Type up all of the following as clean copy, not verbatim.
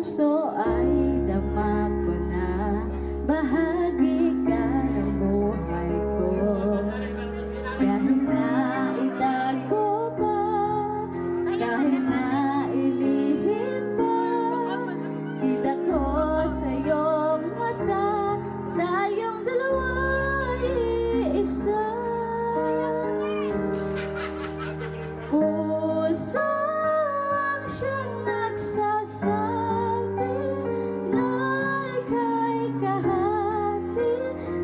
puso ay dama ko na bahagi ka ng buhay ko. Kahit na itago pa, kahit na ilihim pa, kita ko sa iyong mata, tayong dalawa ay iisa. Pusang siyang nagsasabi na ika'y kahati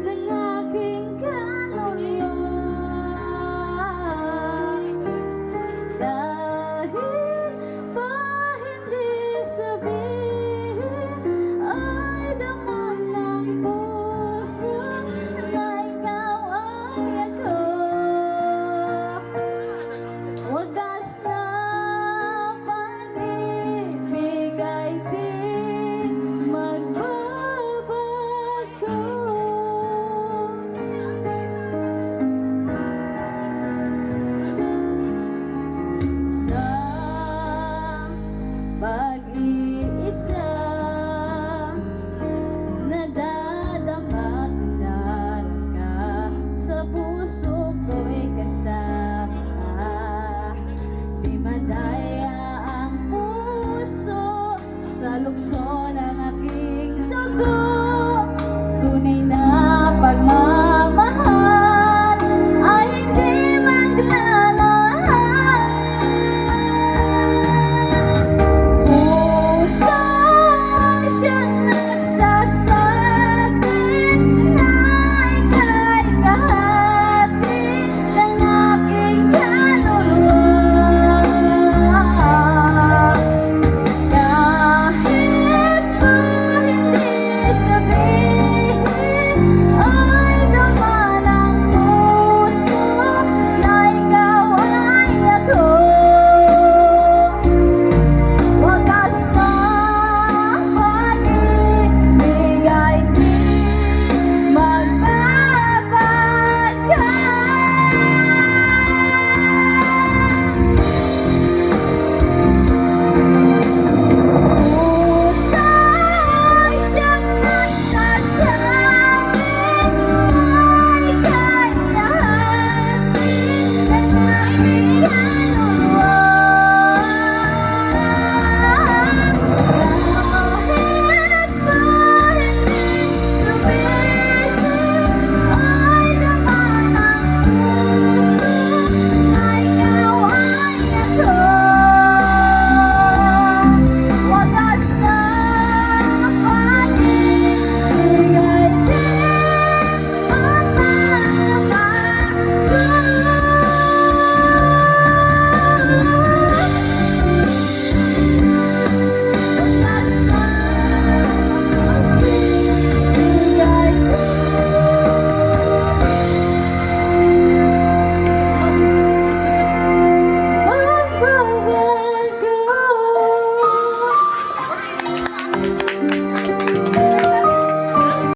ng aking kaluluwa. Dahil pa hindi sabihin ay dama ng puso na ikaw ay ako. Wagas na pag-ibig ay di magbabago. Sa pag-iisa, nadadama kinaroon ka sa puso ko'y kasama. Di madaya ang puso sa lukso